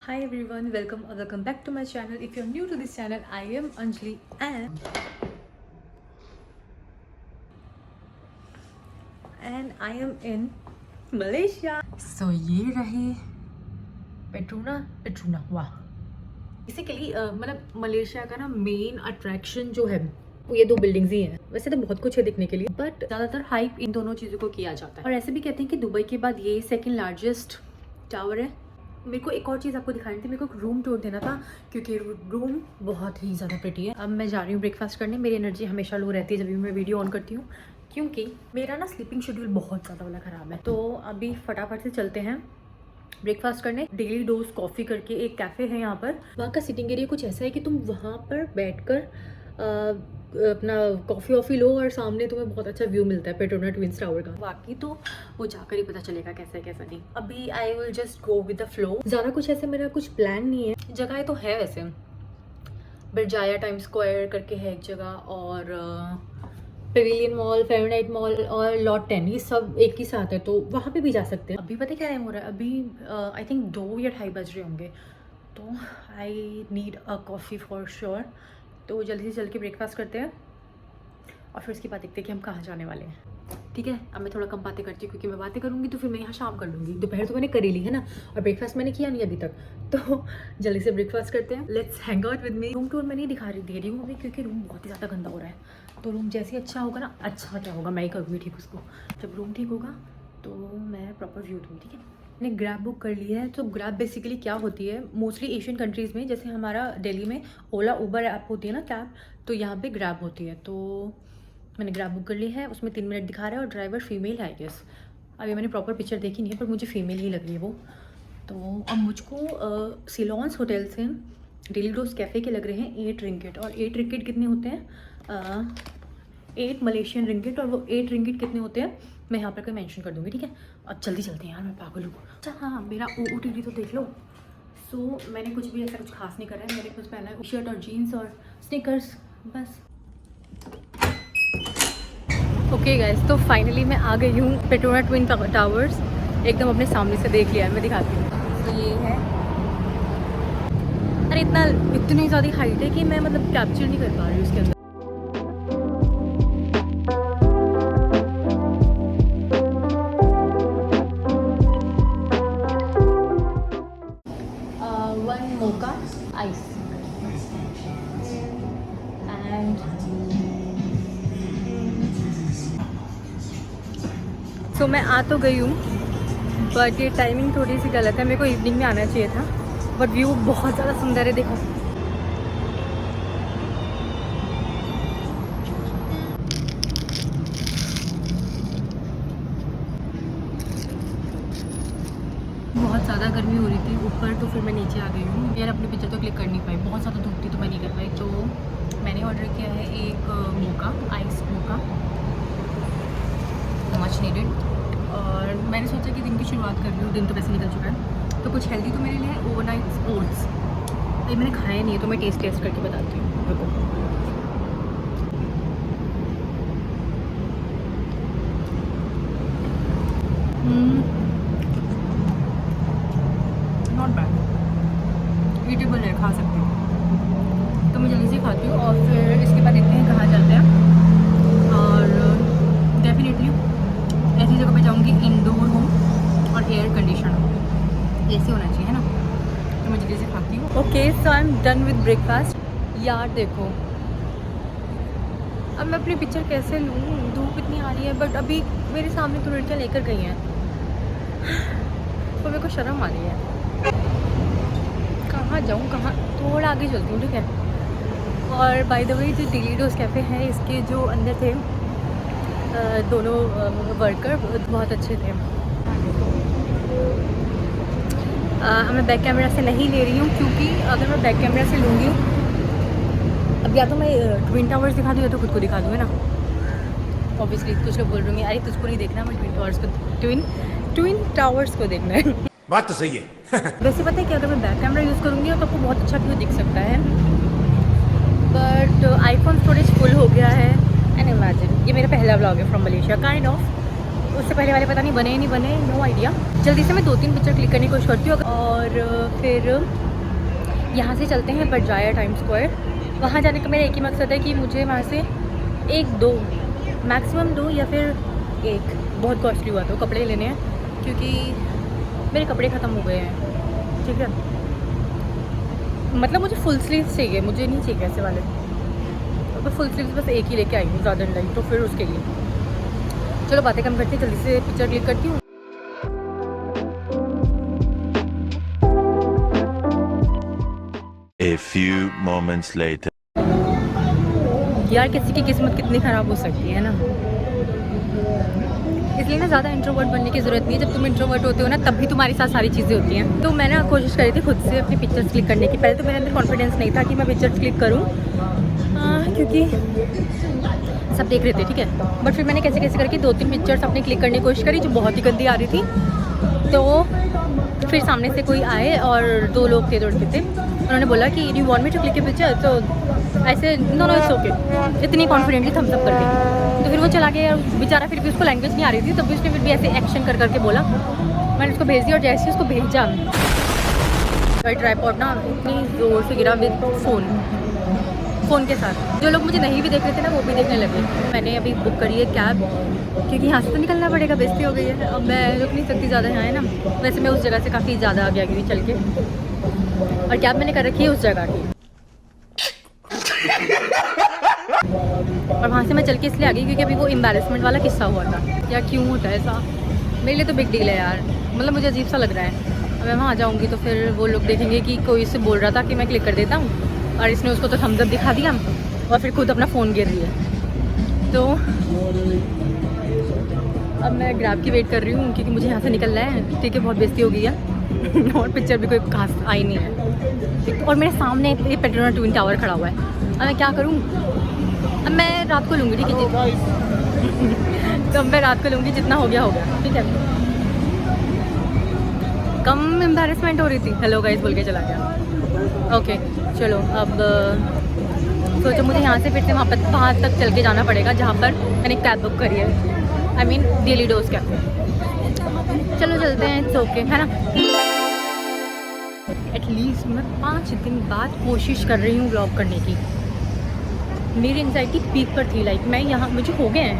Hi everyone, welcome back to my channel. If you're new to this channel, I am Anjali and I am in Malaysia. So ये रहे Petronas वाह। Basically मतलब Malaysia का ना main attraction जो है वो ये दो बिल्डिंग्स ही हैं। वैसे तो बहुत कुछ है देखने के लिए, बट ज़्यादातर हाइप इन दोनों चीज़ों को किया जाता है। और ऐसे भी कहते हैं कि दुबई के बाद ये सेकंड लार्जेस्ट टावर है। मेरे को एक और चीज़ आपको दिखानी थी, मेरे को रूम टूर देना था क्योंकि रूम बहुत ही ज़्यादा प्रिटी है। अब मैं जा रही हूँ ब्रेकफास्ट करने। मेरी एनर्जी हमेशा लो रहती है जब भी मैं वीडियो ऑन करती हूँ, क्योंकि मेरा ना स्लीपिंग शेड्यूल बहुत ज़्यादा वाला ख़राब है। तो अभी फटाफट से चलते हैं ब्रेकफास्ट करने। डेली डोज कॉफ़ी करके एक कैफ़े है यहाँ पर। वहाँ का सिटिंग एरिया कुछ ऐसा है कि तुम वहाँ पर बैठकर अपना कॉफ़ी वॉफ़ी लो और सामने तुम्हें बहुत अच्छा व्यू मिलता है पेट्रोना ट्विंस टावर का। बाकी तो वो जाकर ही पता चलेगा कैसा है कैसा नहीं। अभी I will just go with the flow. ज़्यादा कुछ ऐसे मेरा कुछ प्लान नहीं है। जगह तो है वैसे, बिरजाया टाइम स्क्वायर करके है एक जगह, और पेविलियन मॉल, फेरोनाइट मॉल और लॉट 10, ये सब एक ही साथ है, तो वहाँ पे भी जा सकते हैं। अभी पता क्या टाइम हो रहा है? अभी आई थिंक 2 या 2:30 बज रहे होंगे, तो I need a coffee for sure. तो जल्दी से चल के ब्रेकफास्ट करते हैं और फिर उसके बाद देखते हैं कि हम कहाँ जाने वाले हैं। ठीक है, अब मैं थोड़ा कम बातें करती हूँ क्योंकि मैं बातें करूँगी तो फिर मैं यहाँ शाम कर लूँगी। दोपहर तो मैंने कर ही ली है ना, और ब्रेकफास्ट मैंने किया नहीं अभी तक, तो जल्दी से ब्रेकफास्ट करते हैं। Let's hang out with me. Room tour मैं नहीं दे रही हूँ अभी क्योंकि रूम बहुत ही ज़्यादा गंदा हो रहा है। तो रूम जैसे अच्छा होगा ना, अच्छा क्या होगा, मैं ही करूँगी ठीक उसको। जब रूम ठीक होगा तो मैं प्रॉपर व्यू दूँ। ठीक है, मैंने ग्रैब बुक कर लिया है। तो ग्रैब बेसिकली क्या होती है, मोस्टली एशियन कंट्रीज़ में, जैसे हमारा दिल्ली में ओला उबर ऐप होती है ना कैब, तो यहाँ पे ग्रैब होती है। तो मैंने ग्रैब बुक कर ली है, उसमें 3 मिनट दिखा रहा है और ड्राइवर फीमेल है आई गेस। अभी मैंने प्रॉपर पिक्चर देखी नहीं है, पर मुझे फीमेल ही लग रही है वो। तो अब मुझको सिलोन्स होटल से डेली डोज कैफ़े के लग रहे हैं 8 रिंगिट। और 8 रिंगिट कितने होते हैं? 8 मलेशियन रिंगिट। और वो 8 रिंगिट कितने होते हैं मैं यहाँ पर मेंशन कर दूँगी। ठीक है, अब जल्दी चलते हैं यार, मैं पागल हूँ। अच्छा हाँ, मेरा OOTD तो देख लो। सो मैंने कुछ भी ऐसा कुछ खास नहीं करा है। मैंने कुछ पहना है शर्ट और जीन्स और स्निकर्स, बस। ओके गाइस, तो फाइनली मैं आ गई हूँ पेट्रोना ट्विन टावर्स। एकदम अपने सामने से देख लिया है, मैं दिखाती हूँ। तो ये है, अरे इतनी ज़्यादा हाइट है कि मैं मतलब कैप्चर नहीं कर पा रही हूँ उसके अंदर। वन मोका आइस एंड तो मैं आ तो गई हूँ, बट ये टाइमिंग थोड़ी सी गलत है। मेरे को इवनिंग में आना चाहिए था, बट व्यू बहुत ज़्यादा सुंदर है। देखो, बहुत ज़्यादा गर्मी हो रही थी ऊपर, तो फिर मैं नीचे आ गई हूँ। यार अपनी पिक्चर तो क्लिक कर नहीं पाई, बहुत ज़्यादा धूप थी तो मैं नहीं कर पाई। तो मैंने ऑर्डर किया है एक मोका, आइस मोका, मच नीडेड। और मैंने सोचा कि दिन की शुरुआत कर रही हूँ, दिन तो वैसे निकल चुका है, तो कुछ हेल्दी तो मेरे लिए है ओवरनाइट ओट्स। अभी मैंने खाया नहीं है तो मैं टेस्ट करके बताती हूँ। नॉट बैड, ईटेबल है, खा सकते हो। तो मैं जल्दी से खाती हूँ और फिर इसके बाद देखते हैं कहाँ जाते हैं। और डेफिनेटली ऐसी जगह पे जाऊँगी इंडोर हो और एयर कंडीशन हो, ऐसे होना चाहिए, है ना। तो मैं जल्दी से खाती हूँ। Okay, so I am done with breakfast. यार देखो, अब मैं अपनी पिक्चर कैसे लूँ, धूप इतनी आ रही है, बट अभी मेरे सामने तो लड़कियाँ लेकर गई हैं, तो मेरे को शर्म आ रही है। कहाँ जाऊँ, कहाँ, थोड़ा आगे चलती हूँ, ठीक है। और बाय द वे, जो डेली डोज कैफ़े है, इसके जो अंदर थे दोनों वर्कर बहुत अच्छे थे। मैं बैक कैमरा से नहीं ले रही हूँ क्योंकि अगर मैं बैक कैमरा से लूँगी, अब या तो मैं ट्विन टावर्स दिखा दूँ या तो खुद को दिखा दूँ, है ना। ऑब्वियसली कुछ लोग बोल रहे होंगे अरे तुझको नहीं देखना, मैं ट्विन टावर्स को देखना है। बात तो सही है। वैसे पता है कि अगर मैं बैक कैमरा यूज़ करूँगी तो आपको बहुत अच्छा व्यू दिख सकता है, बट आईफोन स्टोरेज फुल हो गया है। एंड इमेजिन, ये मेरा पहला व्लॉग है फ्रॉम मलेशिया काइंड ऑफ, उससे पहले वाले पता नहीं बने नहीं बने, नो आइडिया। जल्दी से मैं 2-3 पिक्चर क्लिक करने की कोशिश करती हूँ और फिर यहाँ से चलते हैं बजाया टाइम स्क्वायर। वहाँ जाने का मेरा एक ही मकसद है कि मुझे वहाँ से 1-2 मैक्सिमम 2 या फिर 1, बहुत कॉस्टली हुआ तो कपड़े लेने हैं क्योंकि मेरे कपड़े ख़त्म हो गए हैं। ठीक है, मतलब मुझे फुल स्लीव्स चाहिए, मुझे नहीं चाहिए ऐसे वाले। तो फुल स्लीव्स बस एक ही लेके आई हूँ, ज़्यादा नहीं, तो फिर उसके लिए चलो बातें कम करती हैं, जल्दी से पिक्चर क्लिक करती हूँ। A few moments later. यार किसी की किस्मत कितनी ख़राब हो सकती है ना, इसलिए ना ज़्यादा इंट्रोवर्ट बनने की ज़रूरत नहीं है। जब तुम इंट्रोवर्ट होते हो ना तब भी तुम्हारे साथ सारी चीज़ें होती हैं। तो मैं ना कोशिश करी थी खुद से अपनी पिक्चर्स क्लिक करने की। पहले तो मेरे अंदर कॉन्फिडेंस नहीं था कि मैं पिक्चर्स क्लिक करूँ क्योंकि सब देख रहे थे, ठीक है। बट फिर मैंने कैसे कैसे करके 2-3 पिक्चर्स अपनी क्लिक करने की कोशिश करी जो बहुत ही गंदी आ रही थी। तो फिर सामने से कोई आए और 2 लोग थे दौड़ के थे, उन्होंने बोला कि you want me to click a picture, तो ऐसे नो नो इट्स ओके, इतनी कॉन्फिडेंटली थम्स अप करके। तो फिर वो चला गया बेचारा, फिर भी उसको लैंग्वेज नहीं आ रही थी, तब भी उसने फिर भी ऐसे एक्शन कर करके बोला। मैंने उसको भेज दिया और जैसे उसको भेजा ट्राइपॉड ना इतनी ज़ोर से गिरा विद फ़ोन के साथ। जो लोग मुझे नहीं भी देख रहे थे ना वो भी देखने लगे। मैंने अभी बुक करी है कैब क्योंकि यहाँ से तो निकलना पड़ेगा, बेइज्जती हो गई है। अब मैं रुक नहीं सकती ज़्यादा यहाँ, है ना। वैसे मैं उस जगह से काफ़ी ज़्यादा आगे गई चल के, और कैब मैंने कर रखी है उस जगह की। और वहाँ से मैं चल के इसलिए आ गई क्योंकि अभी वो एम्बैरेसमेंट वाला किस्सा हुआ था। या क्यों होता है ऐसा, मेरे लिए तो बिग डील है यार, मतलब मुझे अजीब सा लग रहा है। अब मैं वहाँ जाऊँगी तो फिर वो लोग देखेंगे कि कोई इससे बोल रहा था कि मैं क्लिक कर देता हूँ और इसने उसको तो थम्स अप दिखा दिया और फिर खुद अपना फ़ोन गिर रही है। तो अब मैं ग्रैब की वेट कर रही हूँ क्योंकि मुझे यहाँ से निकलना है। ठीक है, बहुत बेइज्जती हो गई है और पिक्चर भी कोई खास आई नहीं है। और मेरे सामने एक पेट्रोना ट्विन टावर खड़ा हुआ है। अब मैं क्या करूँ, अब मैं रात को लूँगी, ठीक है। तो अब मैं रात को लूँगी, जितना हो गया, ठीक है। कम एम्बैरेसमेंट हो रही थी, हेलो गाइस बोल के चला गया। ओके चलो, अब सोचो मुझे यहाँ से फिर से वहाँ तक चल के जाना पड़ेगा जहाँ पर मैंने कैब बुक करी है, I mean daily dose cab. चलो चलते हैं, इट्स ओके, है ना। एटलीस्ट मैं 5 दिन बाद कोशिश कर रही हूँ व्लॉग करने की। मेरी एंजाइटी पीक पर थी, लाइक मैं यहाँ, मुझे हो गए हैं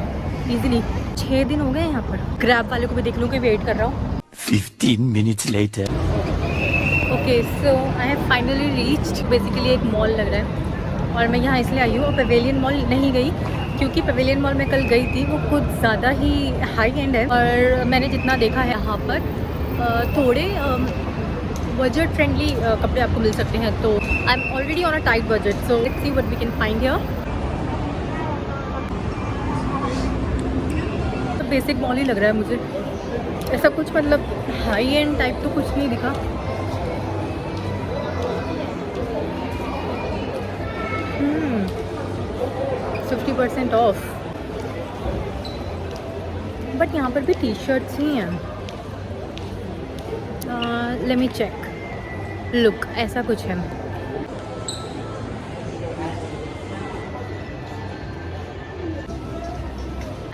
ईजिली 6 दिन हो गए यहाँ पर। ग्रैब वाले को भी देख लूँ कि वेट कर रहा हूँ। 15 minutes later. Okay so I have finally reached, basically एक मॉल लग रहा है और मैं यहाँ इसलिए आई हूँ। और पवेलियन मॉल नहीं गई क्योंकि पवेलियन मॉल में कल गई थी, वो कुछ ज़्यादा ही हाई एंड है और मैंने जितना देखा है यहाँ पर थोड़े बजट फ्रेंडली कपड़े आपको मिल सकते हैं। तो I am already on a tight budget, so let's see what we can find here. तो बेसिक मॉल ही लग रहा है मुझे, ऐसा कुछ मतलब हाई एंड टाइप तो कुछ नहीं दिखा। 50% ऑफ, बट यहाँ पर भी टी शर्ट्स ही हैं। लेट मी चेक, लुक ऐसा कुछ है।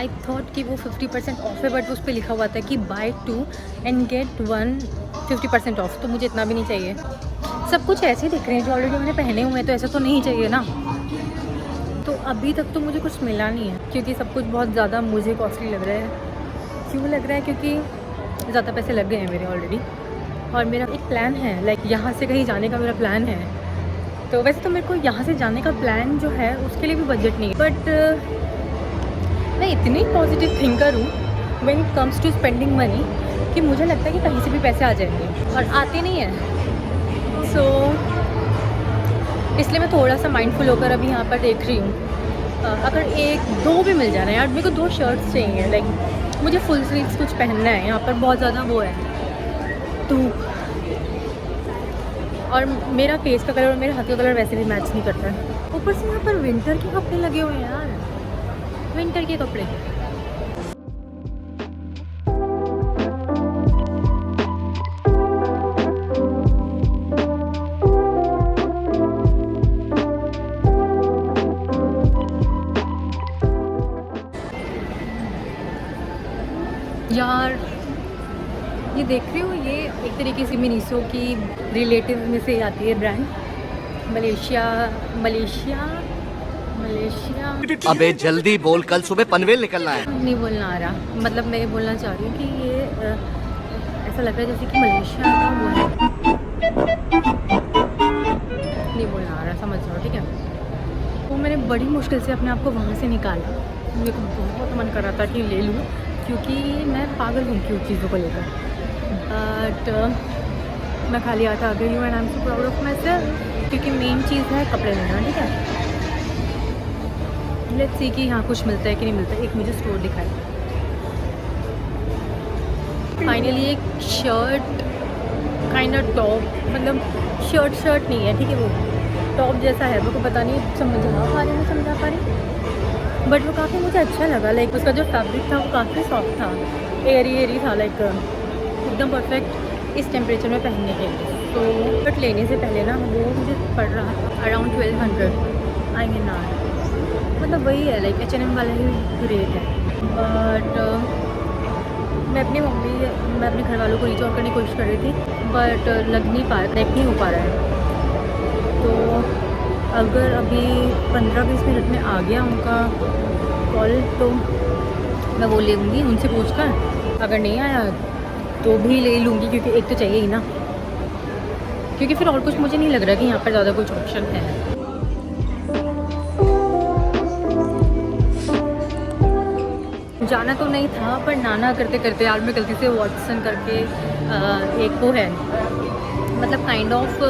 आई थॉट कि वो 50% ऑफ है, बट उस पर लिखा हुआ था कि बाय 2 एंड गेट 1 50% ऑफ, तो मुझे इतना भी नहीं चाहिए। सब कुछ ऐसे ही दिख रहे हैं जो ऑलरेडी मैंने पहने हुए हैं, तो ऐसा तो नहीं चाहिए ना। तो अभी तक तो मुझे कुछ मिला नहीं है क्योंकि सब कुछ बहुत ज़्यादा मुझे कॉस्टली लग रहा है। क्यों लग रहा है, क्योंकि ज़्यादा पैसे लग गए हैं मेरे ऑलरेडी। और मेरा एक प्लान है, लाइक यहाँ से कहीं जाने का मेरा प्लान है। तो वैसे तो मेरे को यहाँ से जाने का प्लान जो है उसके लिए भी बजट नहीं है, बट मैं इतनी पॉजिटिव थिंकर हूँ when it comes to spending money कि मुझे लगता है कि कहीं से भी पैसे आ जाएंगे और आते नहीं हैं। सो इसलिए मैं थोड़ा सा माइंडफुल होकर अभी यहाँ पर देख रही हूँ। अगर 1-2 भी मिल जाना है यार, मेरे को 2 शर्ट्स चाहिए, लाइक मुझे फुल स्लीव्स कुछ पहनना है। यहाँ पर बहुत ज़्यादा वो है धूप, और मेरा फेस का कलर और मेरे हाथ का कलर वैसे भी मैच नहीं करता है। ऊपर से यहाँ पर विंटर के कपड़े लगे हुए हैं यार, विंटर के कपड़े। देख रहे हो ये एक तरीके से मिनीसो की रिलेटिव में से आती है ब्रांड। मलेशिया मलेशिया मलेशिया अबे जल्दी बोल, कल सुबह पनवेल निकलना है। नहीं बोलना आ रहा, मतलब मैं ये बोलना चाह रही हूँ कि ये ऐसा लग रहा है जैसे कि मलेशिया का वो है। नहीं बोलना आ रहा, समझ जाओ ठीक है। तो मैंने बड़ी मुश्किल से अपने आप को वहाँ से निकाला। मेरे को बहुत मन कर रहा था कि ले लूँ, क्योंकि मैं पागल हूँ कि उन चीज़ों को लेकर। बट मैं खाली आता आ गई हूँ and I am so proud of my self, क्योंकि मेन चीज़ है कपड़े लेना, ठीक है। लेट्स सी कि यहाँ कुछ मिलता है कि नहीं मिलता है। एक मुझे स्टोर दिखाई, फाइनली एक शर्ट काइंड ऑफ टॉप, मतलब शर्ट नहीं है ठीक है, वो टॉप जैसा है। मेरे को पता नहीं समझा पा रही, बट वो काफ़ी मुझे अच्छा लगा। लाइक उसका जो फैब्रिक था वो काफ़ी सॉफ्ट था, एरी था, लाइक एकदम परफेक्ट इस टेम्परेचर में पहनने के लिए। तो बट लेने से पहले ना वो मुझे पड़ रहा अराउंड 1200 आई मीन आर, मतलब वही है लाइक H&M वाला ही रेट है। बट मैं अपने घर वालों को रीच आउट करने की कोशिश कर रही थी, बट लग नहीं पा रहा, नहीं हो पा रहा है। तो अगर अभी 15-20 मिनट में आ गया उनका कॉल तो मैं वो ले लूँगी उनसे पूछकर। अगर नहीं आया तो भी ले लूँगी, क्योंकि एक तो चाहिए ही ना, क्योंकि फिर और कुछ मुझे नहीं लग रहा कि यहाँ पर ज़्यादा कुछ ऑप्शन है। जाना तो नहीं था, पर नाना करते करते यार मैं गलती से वॉटसन करके एक वो है, मतलब काइंड ऑफ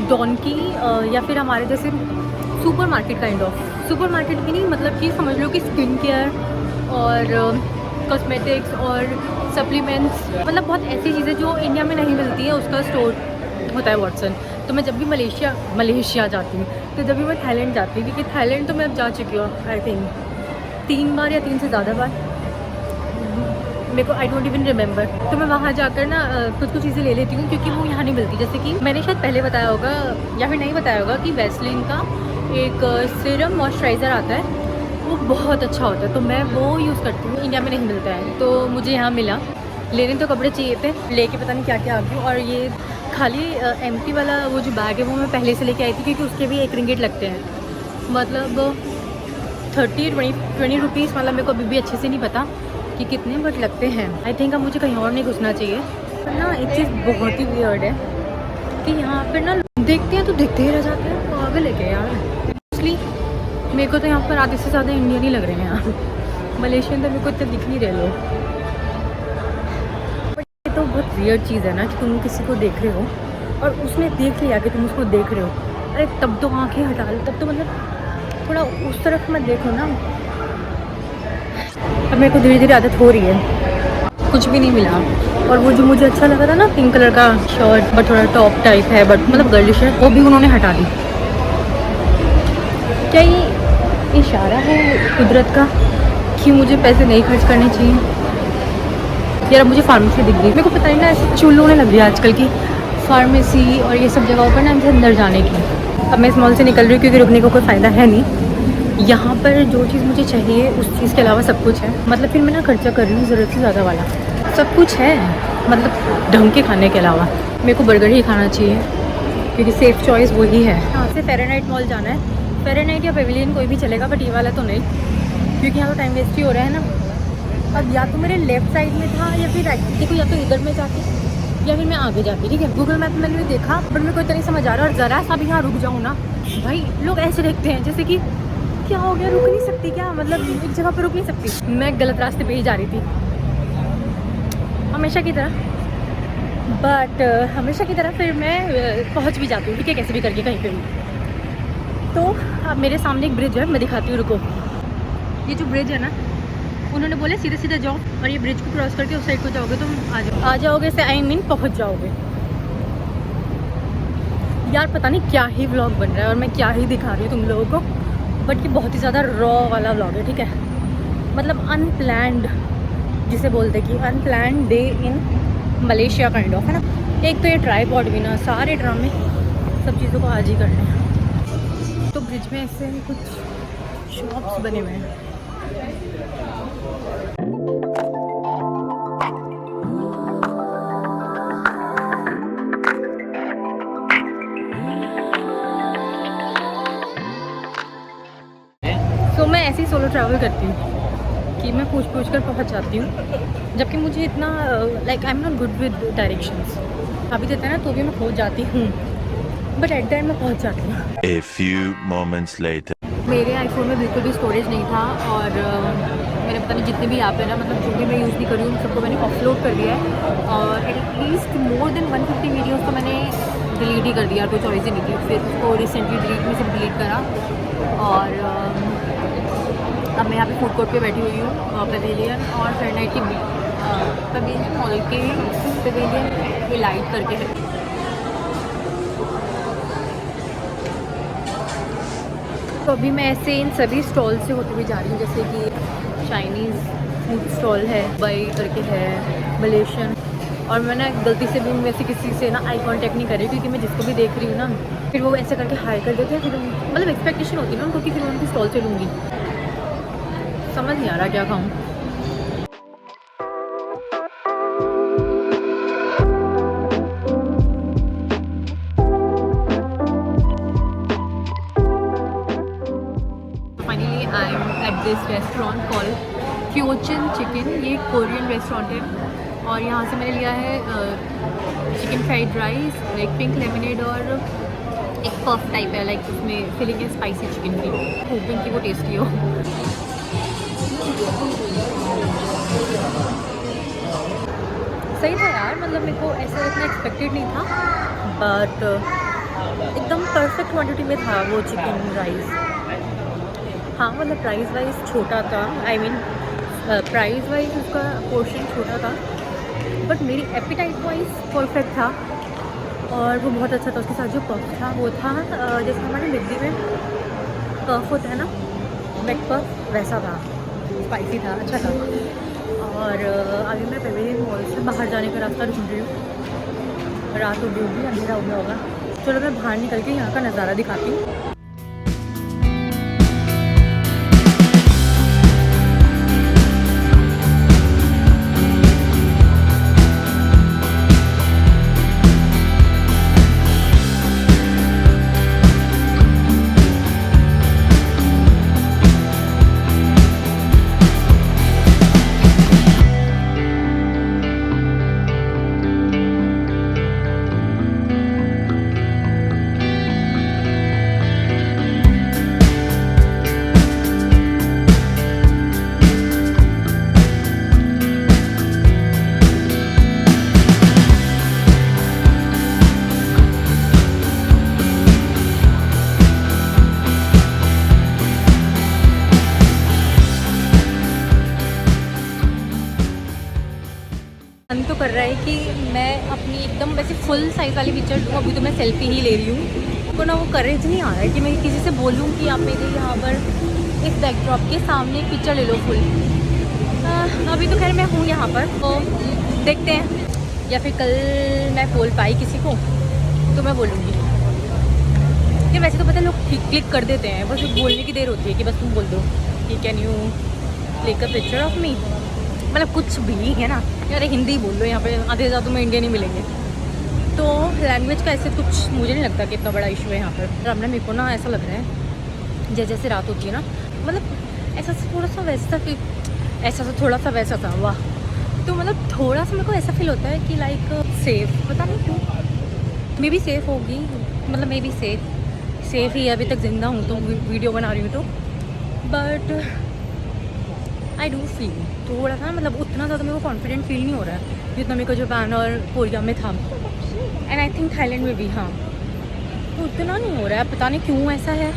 डॉनकी या फिर हमारे जैसे super market kind of, super market भी नहीं, मतलब कि समझ लो कि स्किन केयर और कॉस्मेटिक्स और सप्लीमेंट्स, मतलब बहुत ऐसी चीज़ें जो इंडिया में नहीं मिलती है, उसका स्टोर होता है वॉटसन। तो मैं जब भी मलेशिया जाती हूँ, तो जब भी मैं थाईलैंड जाती हूँ, क्योंकि थाईलैंड तो मैं अब जा चुकी हूँ आई थिंक 3 बार या 3 से ज़्यादा बार, मेरे को आई डोंट इवन रिमेंबर। तो मैं वहाँ जाकर ना कुछ चीज़ें ले लेती हूँ, क्योंकि वो यहाँ नहीं मिलती। जैसे कि मैंने शायद पहले बताया होगा या फिर नहीं बताया होगा कि वैसलीन का एक सीरम मॉइस्चराइज़र आता है, वो बहुत अच्छा होता है, तो मैं वो यूज़ करती हूँ। इंडिया में नहीं मिलता है, तो मुझे यहाँ मिला। लेने तो कपड़े चाहिए थे, लेके पता नहीं क्या क्या आ गई। और ये खाली एम्प्टी वाला वो जो बैग है वो मैं पहले से लेके आई थी, क्योंकि उसके भी 1 रिंगिट लगते हैं, मतलब 30-20 रुपीज़, मतलब मेरे को अभी भी अच्छे से नहीं पता कि कितने बट लगते हैं। आई थिंक अब मुझे कहीं और नहीं घुसना चाहिए। पर ना एक चीज़ बहुत ही वियर्ड है कि यहाँ पर ना देखते हैं तो देखते ही रह जाते हैं, पागल है क्या यार। इसलिए मेरे को तो यहाँ पर आधे से ज़्यादा इंडियन ही लग रहे हैं यार, मलेशियन तो मेरे को इतना दिख नहीं रहे लोग। बट ये तो बहुत वियर्ड चीज़ है ना कि तुम किसी को देख रहे हो और उसने देख लिया कि तुम उसको देख रहे हो, अरे तब तो आँखें हटा लो, तब तो मतलब थोड़ा उस तरफ मत देखो ना। अब मेरे को धीरे धीरे आदत हो रही है, कुछ भी नहीं मिला। और वो जो मुझे अच्छा लगा था ना पिंक कलर का शर्ट, बट थोड़ा टॉप टाइप है, बट मतलब गर्लिश है, वो भी उन्होंने हटा दी। क्या ये इशारा है कुदरत का कि मुझे पैसे नहीं खर्च करने चाहिए? यार अब मुझे फार्मेसी दिख गई, मेरे को पता नहीं ना, ऐसे चुल होने लग रही है आजकल की फार्मेसी और ये सब जगहों पर ना मुझे अंदर जाने की। अब मैं इस मॉल से निकल रही हूँ, क्योंकि रुकने का कोई फ़ायदा है नहीं। यहाँ पर जो चीज़ मुझे चाहिए उस चीज़ के अलावा सब कुछ है, मतलब फिर मैं ना खर्चा कर रही हूँ ज़रूरत से ज़्यादा वाला। सब कुछ है, मतलब ढंग के खाने के अलावा। मेरे को बर्गर ही खाना चाहिए, क्योंकि सेफ़ चॉइस वही है। यहाँ से फ़ारेनहाइट मॉल जाना है, फ़ारेनहाइट या पेविलियन कोई भी चलेगा, बट ये वाला तो नहीं, क्योंकि यहाँ तो टाइम वेस्ट ही हो रहा है ना। अब या तो मेरे लेफ़्ट साइड में था या फिर राइट, देखो या तो इधर में जाती या फिर मैं आगे जाती, ठीक है। गूगल मैप में मैंने देखा, बट मेरे को इतना नहीं समझ आ रहा। और ज़रा सा भी यहाँ रुक जाऊँ ना, भाई लोग ऐसे देखते हैं जैसे कि क्या हो गया, रुक नहीं सकती क्या, मतलब एक जगह पर रुक नहीं सकती। मैं गलत रास्ते पे ही जा रही थी हमेशा की तरह, बट हमेशा की तरह फिर मैं पहुंच भी जाती हूँ, ठीक है, कैसे भी करके कहीं पे भी। तो अब मेरे सामने एक ब्रिज है, मैं दिखाती हूँ, रुको। ये जो ब्रिज है ना, उन्होंने बोले सीधे सीधे जाओ, और ये ब्रिज को क्रॉस करके उस साइड को जाओगे तो आ जाओगे से आई मीन पहुँच जाओगे। यार पता नहीं क्या ही व्लॉग बन रहा है और मैं क्या ही दिखा रही हूँ तुम लोगों को, बट ये बहुत ही ज़्यादा रॉ वाला व्लॉग है, ठीक है। मतलब अनप्लैंड जिसे बोलते कि unplanned day in Malaysia kind of, है ना। एक तो ये ट्राइपॉड भी ना, सारे ड्रामे सब चीज़ों को आज ही करने हैं। तो ब्रिज में ऐसे कुछ शॉप्स बने हुए हैं। सोलो ट्रैवल करती हूँ कि मैं पूछ कर पहुँच जाती हूँ, जबकि मुझे इतना like I am not good with directions. अभी देते हैं ना तो भी मैं पहुँच जाती हूँ, बट एट टाइम मैं पहुँच जाती हूँ। A few moments later. मेरे आईफोन में बिल्कुल भी स्टोरेज नहीं था और मैंने पता नहीं जितने भी ऐप है ना, मतलब जो भी मैं यूज़ नहीं कर रही हूँ सबको मैंने ऑफलोड कर दिया है और एटलीस्ट मोर देन 150 वीडियोस तो मैंने डिलीट ही कर दिया, कोई चॉइस ही नहीं थी। फिर उसको रिसेंटली डिलीट में सब डिलीट करा और अब मैं यहाँ पे फूड कोर्ट पे बैठी हुई हूँ पवेलियन और फेरनाइट की पवेलियन मॉल के पवेलियन लाइट करके है। तो अभी मैं ऐसे इन सभी स्टॉल से होते हुए जा रही हूँ, जैसे कि चाइनीज़ फूड स्टॉल है, दुबई करके है, मलेशियन। और मैंने गलती से भी वैसे किसी से ना आई कांटेक्ट नहीं करी, क्योंकि मैं जिसको भी देख रही हूँ ना फिर वो ऐसे करके हाई कर देते हैं, फिर मतलब एक्सपेक्टेशन होती है ना उनको कि फिर उनकी स्टॉल से लूँगी। समझ नहीं आ रहा क्या खाऊँ। Finally I am at this restaurant called Kyochon chicken. ये कोरियन रेस्टोरेंट है और यहाँ से मैंने लिया है चिकन फ्राइड राइस, एक पिंक लेमनेड और एक पफ टाइप है, लाइक उसमें फिलिंग है स्पाइसी चिकन की, होपिंग कि वो टेस्टी हो। सही था यार, मतलब मेरे को ऐसा इतना एक्सपेक्टेड नहीं था, बट एकदम परफेक्ट क्वांटिटी में था वो चिकन राइस। हाँ मतलब प्राइस वाइज छोटा था, आई मीन प्राइस वाइज उसका पोर्शन छोटा था, बट मेरी एपिटाइट वाइज परफेक्ट था और वो बहुत अच्छा था। उसके साथ जो पफ था वो था जैसे हमारे मिर्ची में पफ होता है ना, मैक पफ, वैसा था, स्पाइसी था, अच्छा था। और अभी मैं पवेलियन मॉल से बाहर जाने का रास्ता ढूंढ रही हूँ। रात हो गई होगी, अंधेरा हो गया होगा। चलो मैं बाहर निकल के यहाँ का नज़ारा दिखाती हूँ। मन तो कर रहा है कि मैं अपनी एकदम वैसे फुल साइज़ वाली पिक्चर लूँ। अभी तो मैं सेल्फी ही ले रही हूँ, तो ना वो करेज नहीं आ रहा है कि मैं किसी से बोलूँ कि आप मेरे यहाँ पर इस बैकड्रॉप के सामने एक पिक्चर ले लो फुल। अभी तो खैर मैं हूँ यहाँ पर, तो देखते हैं, या फिर कल मैं बोल पाई किसी को तो मैं बोलूँगी। कि वैसे तो पता है लोग क्लिक कर देते हैं, बस बोलने की देर होती है कि बस तुम बोल दो कि can you click a picture of me, मतलब कुछ भी है ना यार, हिंदी बोल लो, यहाँ पे आधे ज़्यादा तुम्हें इंडियन ही मिलेंगे। तो लैंग्वेज का ऐसे कुछ मुझे नहीं लगता कि इतना बड़ा इशू है यहाँ पर। अब ना मेरे को ना ऐसा लग रहा है जैसे जैसे रात होती है ना, मतलब ऐसा थोड़ा सा वैसा फील, ऐसा सा थोड़ा सा वैसा था, वाह। तो मतलब थोड़ा सा मेरे को ऐसा फील होता है कि लाइक सेफ, पता नहीं क्यों, मे बी सेफ़ होगी, मतलब मे बी सेफ़ ही अभी तक ज़िंदा हूँ तो वीडियो बना रही हूँ तो, बट आई डू फील थोड़ा सा, मतलब उतना ज़्यादा मेरे को कॉन्फिडेंट फील नहीं हो रहा है जितना मेरे को जापान और कोरिया में था, एंड आई थिंक थाईलैंड में भी। हाँ, तो उतना नहीं हो रहा है, पता नहीं क्यों ऐसा है।